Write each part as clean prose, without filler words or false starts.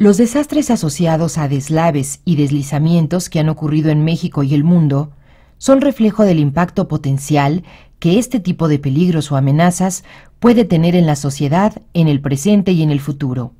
Los desastres asociados a deslaves y deslizamientos que han ocurrido en México y el mundo son reflejo del impacto potencial que este tipo de peligros o amenazas puede tener en la sociedad, en el presente y en el futuro.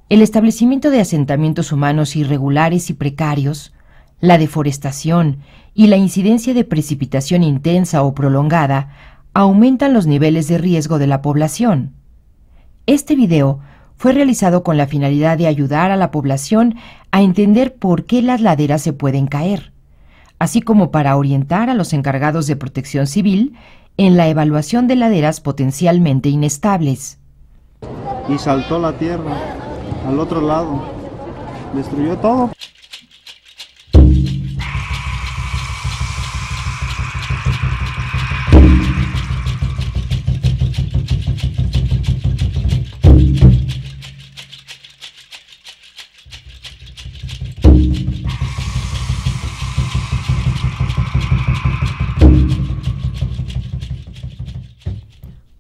El establecimiento de asentamientos humanos irregulares y precarios, la deforestación y la incidencia de precipitación intensa o prolongada aumentan los niveles de riesgo de la población. Este video fue realizado con la finalidad de ayudar a la población a entender por qué las laderas se pueden caer, así como para orientar a los encargados de protección civil en la evaluación de laderas potencialmente inestables. Y saltó la tierra al otro lado, destruyó todo.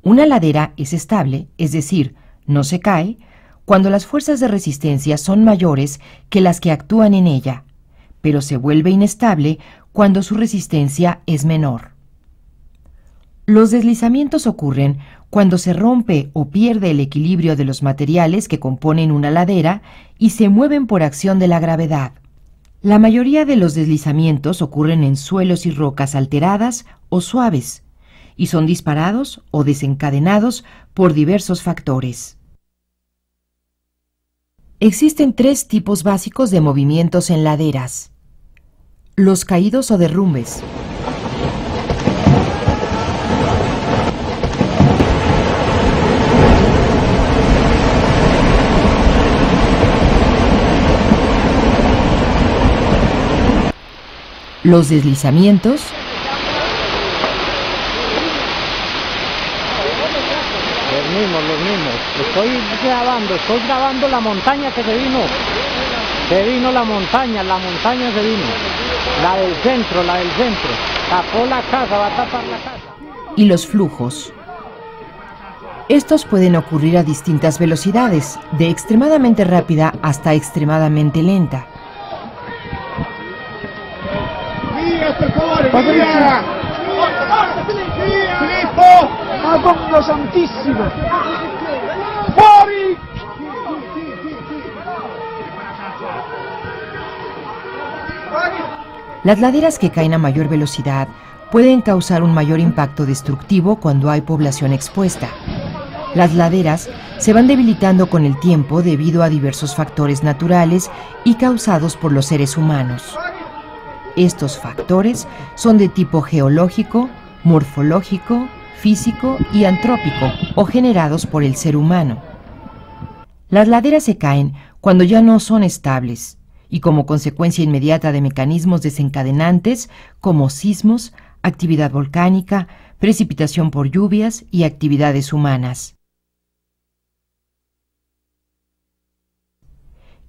Una ladera es estable, es decir, no se cae, cuando las fuerzas de resistencia son mayores que las que actúan en ella, pero se vuelve inestable cuando su resistencia es menor. Los deslizamientos ocurren cuando se rompe o pierde el equilibrio de los materiales que componen una ladera y se mueven por acción de la gravedad. La mayoría de los deslizamientos ocurren en suelos y rocas alteradas o suaves, y son disparados o desencadenados por diversos factores. Existen tres tipos básicos de movimientos en laderas: los caídos o derrumbes, los deslizamientos Los mismos. Estoy grabando la montaña que se vino. La montaña se vino. La del centro. Tapó la casa, va a tapar la casa. y los flujos. Estos pueden ocurrir a distintas velocidades, de extremadamente rápida hasta extremadamente lenta. Via, per favore, via! Filippo! Madonna Santissima! Fuori! Las laderas que caen a mayor velocidad pueden causar un mayor impacto destructivo cuando hay población expuesta. Las laderas se van debilitando con el tiempo debido a diversos factores naturales y causados por los seres humanos. Estos factores son de tipo geológico, morfológico, físico y antrópico, o generados por el ser humano. Las laderas se caen cuando ya no son estables y como consecuencia inmediata de mecanismos desencadenantes como sismos, actividad volcánica, precipitación por lluvias y actividades humanas.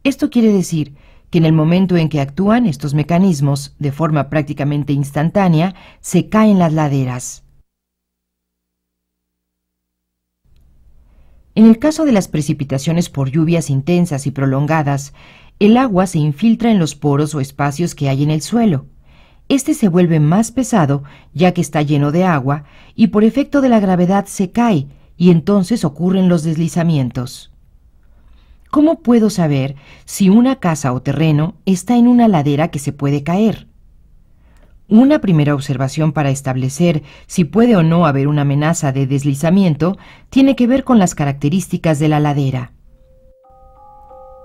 Esto quiere decir que en el momento en que actúan estos mecanismos de forma prácticamente instantánea, se caen las laderas. En el caso de las precipitaciones por lluvias intensas y prolongadas, el agua se infiltra en los poros o espacios que hay en el suelo. Este se vuelve más pesado ya que está lleno de agua y por efecto de la gravedad se cae y entonces ocurren los deslizamientos. ¿Cómo puedo saber si una casa o terreno está en una ladera que se puede caer? Una primera observación para establecer si puede o no haber una amenaza de deslizamiento tiene que ver con las características de la ladera.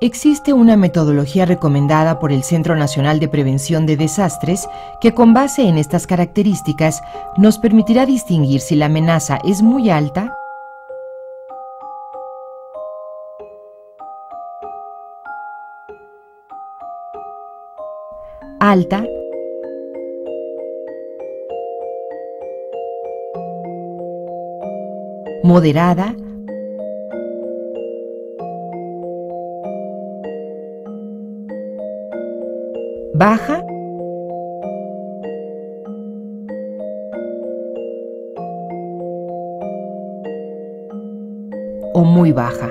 Existe una metodología recomendada por el Centro Nacional de Prevención de Desastres que, con base en estas características, nos permitirá distinguir si la amenaza es muy alta, alta, moderada baja o muy baja.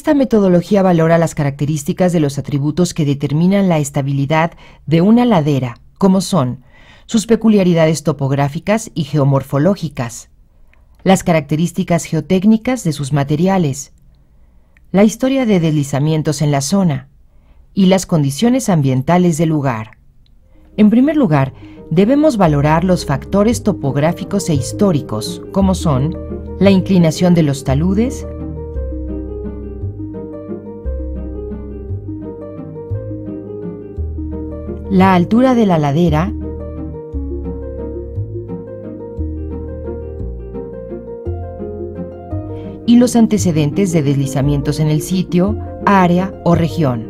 Esta metodología valora las características de los atributos que determinan la estabilidad de una ladera, como son sus peculiaridades topográficas y geomorfológicas, las características geotécnicas de sus materiales, la historia de deslizamientos en la zona y las condiciones ambientales del lugar. En primer lugar, debemos valorar los factores topográficos e históricos, como son la inclinación de los taludes, la altura de la ladera y los antecedentes de deslizamientos en el sitio, área o región.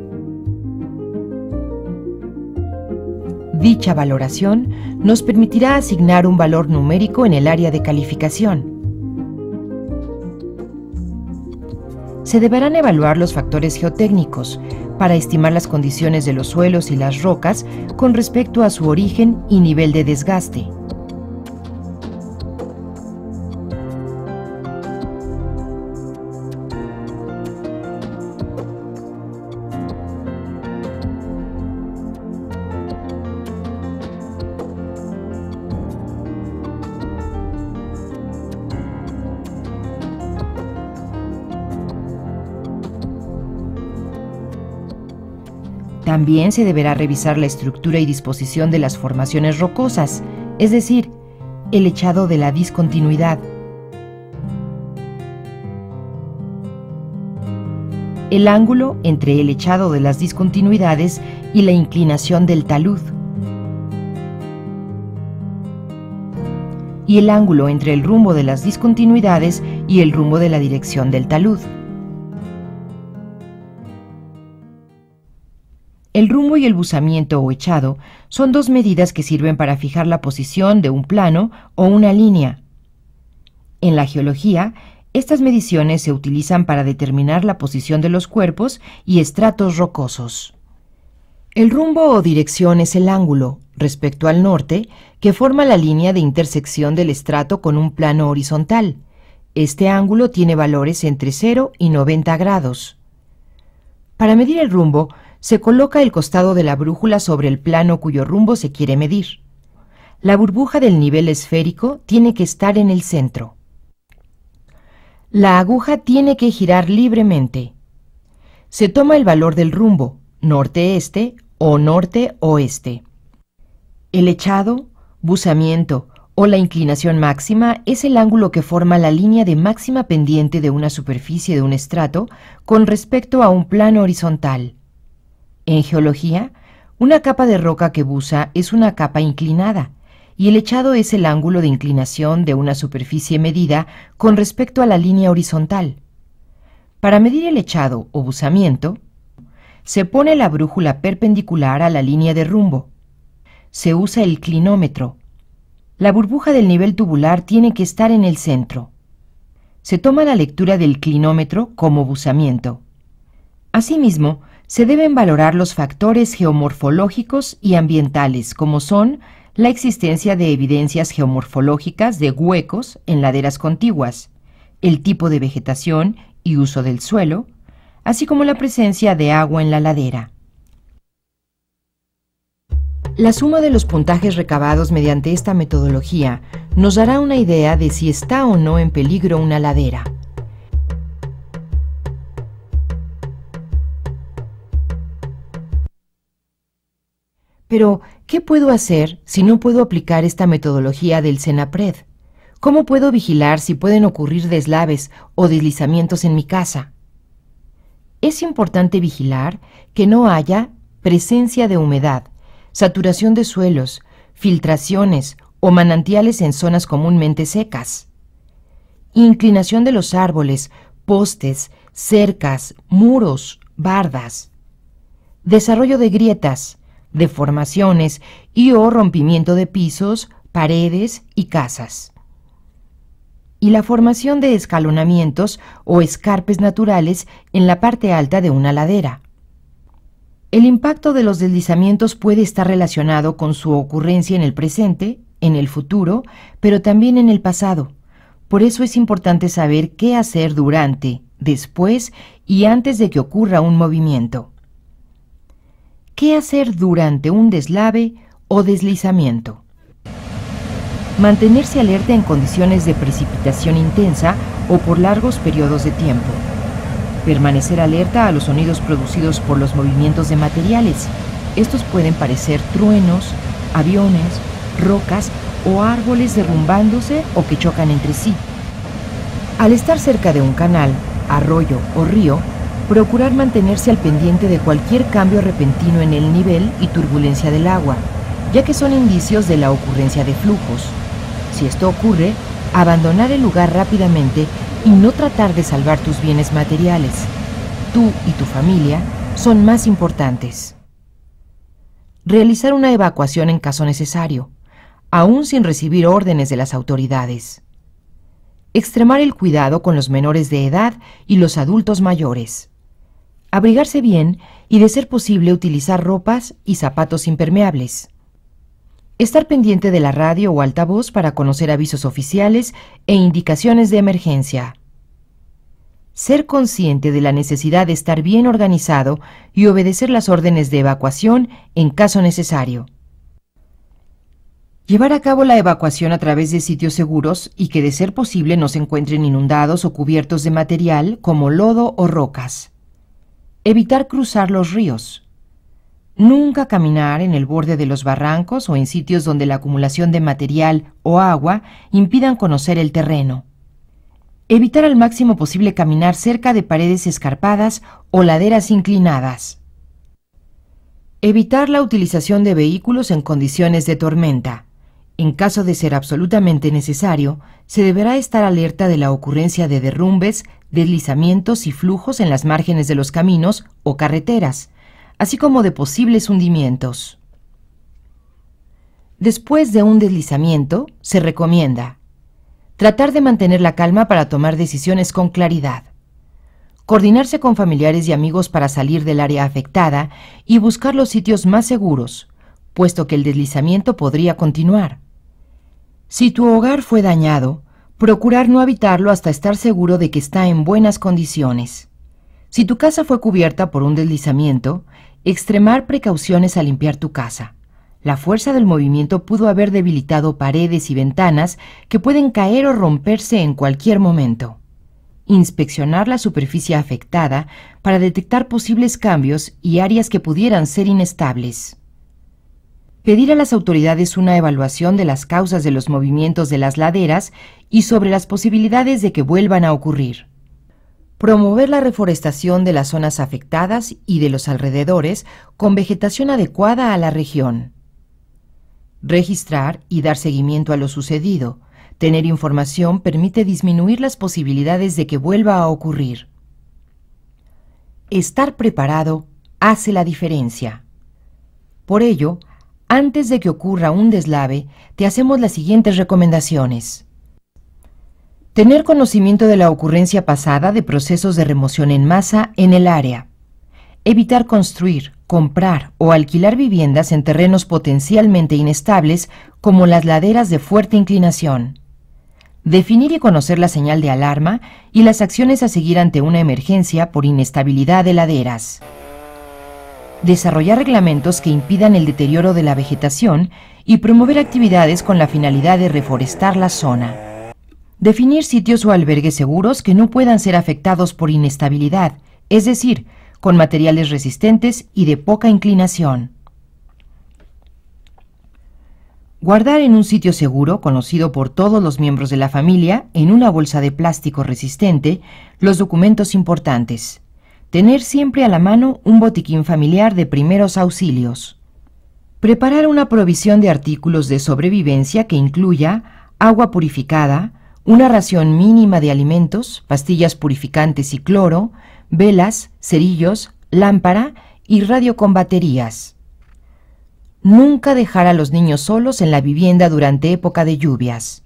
Dicha valoración nos permitirá asignar un valor numérico en el área de calificación. Se deberán evaluar los factores geotécnicos para estimar las condiciones de los suelos y las rocas con respecto a su origen y nivel de desgaste. También se deberá revisar la estructura y disposición de las formaciones rocosas, es decir, el echado de la discontinuidad. El ángulo entre el echado de las discontinuidades y la inclinación del talud. Y el ángulo entre el rumbo de las discontinuidades y el rumbo de la dirección del talud. El rumbo y el buzamiento o echado son dos medidas que sirven para fijar la posición de un plano o una línea. En la geología, estas mediciones se utilizan para determinar la posición de los cuerpos y estratos rocosos. El rumbo o dirección es el ángulo, respecto al norte, que forma la línea de intersección del estrato con un plano horizontal. Este ángulo tiene valores entre 0 y 90 grados. Para medir el rumbo, se coloca el costado de la brújula sobre el plano cuyo rumbo se quiere medir. La burbuja del nivel esférico tiene que estar en el centro. La aguja tiene que girar libremente. Se toma el valor del rumbo, norte-este o norte-oeste. El echado, buzamiento o la inclinación máxima es el ángulo que forma la línea de máxima pendiente de una superficie de un estrato con respecto a un plano horizontal. En geología, una capa de roca que buza es una capa inclinada, y el echado es el ángulo de inclinación de una superficie medida con respecto a la línea horizontal. Para medir el echado o buzamiento, se pone la brújula perpendicular a la línea de rumbo. Se usa el clinómetro. La burbuja del nivel tubular tiene que estar en el centro. Se toma la lectura del clinómetro como buzamiento. Asimismo, se deben valorar los factores geomorfológicos y ambientales, como son la existencia de evidencias geomorfológicas de huecos en laderas contiguas, el tipo de vegetación y uso del suelo, así como la presencia de agua en la ladera. La suma de los puntajes recabados mediante esta metodología nos dará una idea de si está o no en peligro una ladera. Pero, ¿qué puedo hacer si no puedo aplicar esta metodología del CENAPRED? ¿Cómo puedo vigilar si pueden ocurrir deslaves o deslizamientos en mi casa? Es importante vigilar que no haya presencia de humedad, saturación de suelos, filtraciones o manantiales en zonas comúnmente secas. Inclinación de los árboles, postes, cercas, muros, bardas. Desarrollo de grietas, deformaciones y o rompimiento de pisos, paredes y casas. Y la formación de escalonamientos o escarpes naturales en la parte alta de una ladera. El impacto de los deslizamientos puede estar relacionado con su ocurrencia en el presente, en el futuro, pero también en el pasado. Por eso es importante saber qué hacer durante, después y antes de que ocurra un movimiento. ¿Qué hacer durante un deslave o deslizamiento? Mantenerse alerta en condiciones de precipitación intensa o por largos periodos de tiempo. Permanecer alerta a los sonidos producidos por los movimientos de materiales. Estos pueden parecer truenos, aviones, rocas o árboles derrumbándose o que chocan entre sí. Al estar cerca de un canal, arroyo o río, procurar mantenerse al pendiente de cualquier cambio repentino en el nivel y turbulencia del agua, ya que son indicios de la ocurrencia de flujos. Si esto ocurre, abandonar el lugar rápidamente y no tratar de salvar tus bienes materiales. Tú y tu familia son más importantes. Realizar una evacuación en caso necesario, aún sin recibir órdenes de las autoridades. Extremar el cuidado con los menores de edad y los adultos mayores. Abrigarse bien y, de ser posible, utilizar ropas y zapatos impermeables. Estar pendiente de la radio o altavoz para conocer avisos oficiales e indicaciones de emergencia. Ser consciente de la necesidad de estar bien organizado y obedecer las órdenes de evacuación en caso necesario. Llevar a cabo la evacuación a través de sitios seguros y que, de ser posible, no se encuentren inundados o cubiertos de material como lodo o rocas. Evitar cruzar los ríos. Nunca caminar en el borde de los barrancos o en sitios donde la acumulación de material o agua impidan conocer el terreno. Evitar al máximo posible caminar cerca de paredes escarpadas o laderas inclinadas. Evitar la utilización de vehículos en condiciones de tormenta. En caso de ser absolutamente necesario, se deberá estar alerta de la ocurrencia de derrumbes, deslizamientos y flujos en las márgenes de los caminos o carreteras, así como de posibles hundimientos. Después de un deslizamiento, se recomienda tratar de mantener la calma para tomar decisiones con claridad, coordinarse con familiares y amigos para salir del área afectada y buscar los sitios más seguros, puesto que el deslizamiento podría continuar. Si tu hogar fue dañado, procurar no habitarlo hasta estar seguro de que está en buenas condiciones. Si tu casa fue cubierta por un deslizamiento, extremar precauciones al limpiar tu casa. La fuerza del movimiento pudo haber debilitado paredes y ventanas que pueden caer o romperse en cualquier momento. Inspeccionar la superficie afectada para detectar posibles cambios y áreas que pudieran ser inestables. Pedir a las autoridades una evaluación de las causas de los movimientos de las laderas y sobre las posibilidades de que vuelvan a ocurrir. Promover la reforestación de las zonas afectadas y de los alrededores con vegetación adecuada a la región. Registrar y dar seguimiento a lo sucedido. Tener información permite disminuir las posibilidades de que vuelva a ocurrir. Estar preparado hace la diferencia. Por ello, antes de que ocurra un deslave, te hacemos las siguientes recomendaciones. Tener conocimiento de la ocurrencia pasada de procesos de remoción en masa en el área. Evitar construir, comprar o alquilar viviendas en terrenos potencialmente inestables como las laderas de fuerte inclinación. Definir y conocer la señal de alarma y las acciones a seguir ante una emergencia por inestabilidad de laderas. Desarrollar reglamentos que impidan el deterioro de la vegetación y promover actividades con la finalidad de reforestar la zona. Definir sitios o albergues seguros que no puedan ser afectados por inestabilidad, es decir, con materiales resistentes y de poca inclinación. Guardar en un sitio seguro, conocido por todos los miembros de la familia, en una bolsa de plástico resistente, los documentos importantes. Tener siempre a la mano un botiquín familiar de primeros auxilios. Preparar una provisión de artículos de sobrevivencia que incluya agua purificada, una ración mínima de alimentos, pastillas purificantes y cloro, velas, cerillos, lámpara y radio con baterías. Nunca dejar a los niños solos en la vivienda durante época de lluvias.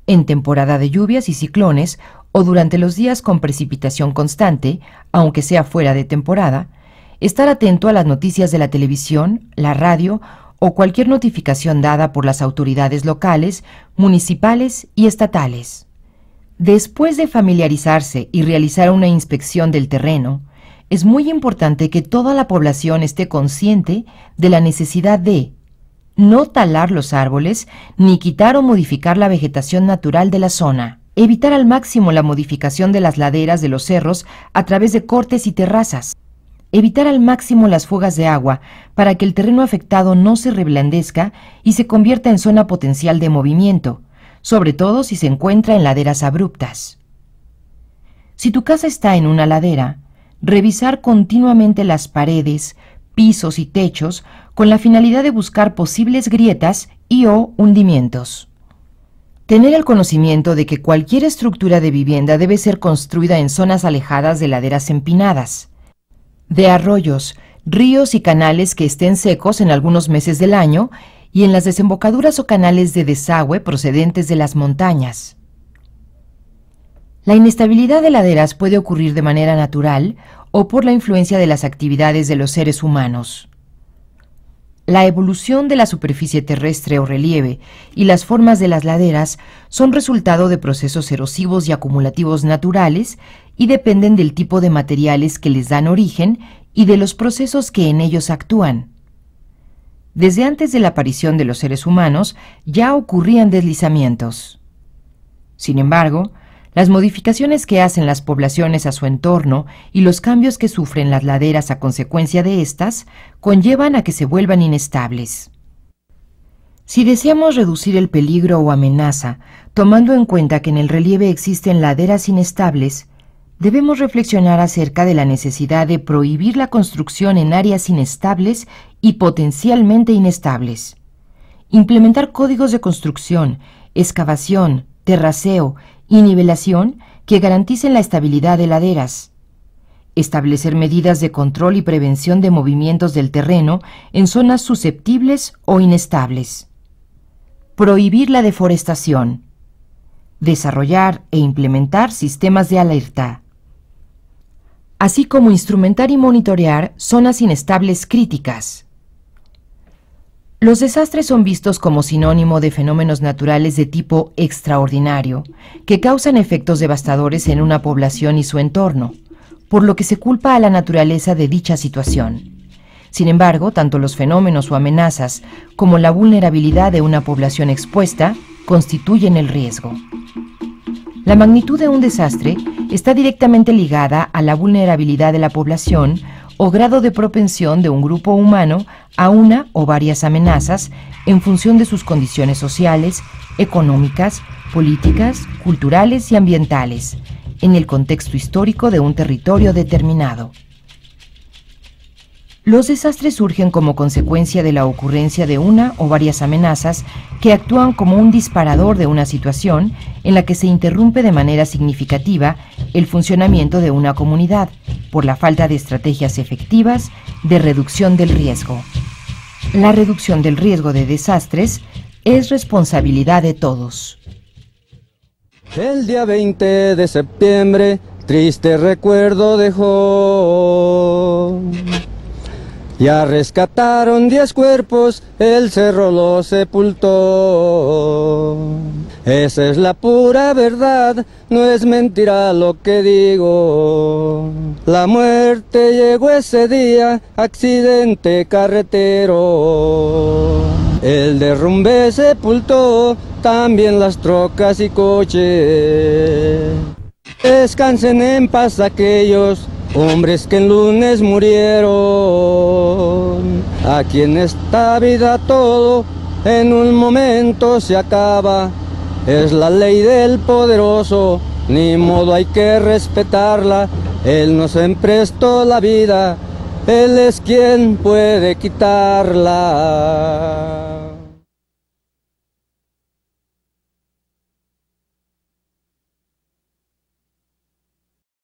En temporada de lluvias y ciclones o durante los días con precipitación constante, aunque sea fuera de temporada, estar atento a las noticias de la televisión, la radio o cualquier notificación dada por las autoridades locales, municipales y estatales. Después de familiarizarse y realizar una inspección del terreno, es muy importante que toda la población esté consciente de la necesidad de no talar los árboles ni quitar o modificar la vegetación natural de la zona, evitar al máximo la modificación de las laderas de los cerros a través de cortes y terrazas, evitar al máximo las fugas de agua para que el terreno afectado no se reblandezca y se convierta en zona potencial de movimiento, sobre todo si se encuentra en laderas abruptas. Si tu casa está en una ladera, revisar continuamente las paredes, pisos y techos con la finalidad de buscar posibles grietas y o hundimientos. Tener el conocimiento de que cualquier estructura de vivienda debe ser construida en zonas alejadas de laderas empinadas, de arroyos, ríos y canales que estén secos en algunos meses del año y en las desembocaduras o canales de desagüe procedentes de las montañas. La inestabilidad de laderas puede ocurrir de manera natural o por la influencia de las actividades de los seres humanos. La evolución de la superficie terrestre o relieve y las formas de las laderas son resultado de procesos erosivos y acumulativos naturales y dependen del tipo de materiales que les dan origen y de los procesos que en ellos actúan. Desde antes de la aparición de los seres humanos ya ocurrían deslizamientos. Sin embargo, las modificaciones que hacen las poblaciones a su entorno y los cambios que sufren las laderas a consecuencia de estas conllevan a que se vuelvan inestables. Si deseamos reducir el peligro o amenaza, tomando en cuenta que en el relieve existen laderas inestables, debemos reflexionar acerca de la necesidad de prohibir la construcción en áreas inestables y potencialmente inestables. Implementar códigos de construcción, excavación, terraceo y nivelación que garanticen la estabilidad de laderas. Establecer medidas de control y prevención de movimientos del terreno en zonas susceptibles o inestables. Prohibir la deforestación. Desarrollar e implementar sistemas de alerta, así como instrumentar y monitorear zonas inestables críticas. Los desastres son vistos como sinónimo de fenómenos naturales de tipo extraordinario, que causan efectos devastadores en una población y su entorno, por lo que se culpa a la naturaleza de dicha situación. Sin embargo, tanto los fenómenos o amenazas como la vulnerabilidad de una población expuesta constituyen el riesgo. La magnitud de un desastre está directamente ligada a la vulnerabilidad de la población o grado de propensión de un grupo humano a una o varias amenazas en función de sus condiciones sociales, económicas, políticas, culturales y ambientales, en el contexto histórico de un territorio determinado. Los desastres surgen como consecuencia de la ocurrencia de una o varias amenazas que actúan como un disparador de una situación en la que se interrumpe de manera significativa el funcionamiento de una comunidad por la falta de estrategias efectivas de reducción del riesgo. La reducción del riesgo de desastres es responsabilidad de todos. El día 20 de septiembre, triste recuerdo dejó. Ya rescataron 10 cuerpos, el cerro los sepultó. Esa es la pura verdad, no es mentira lo que digo. La muerte llegó ese día, accidente carretero. El derrumbe sepultó también las trocas y coches. Descansen en paz aquellos hombres que el lunes murieron. Aquí en esta vida todo en un momento se acaba. Es la ley del poderoso, ni modo hay que respetarla. Él nos emprestó la vida, Él es quien puede quitarla.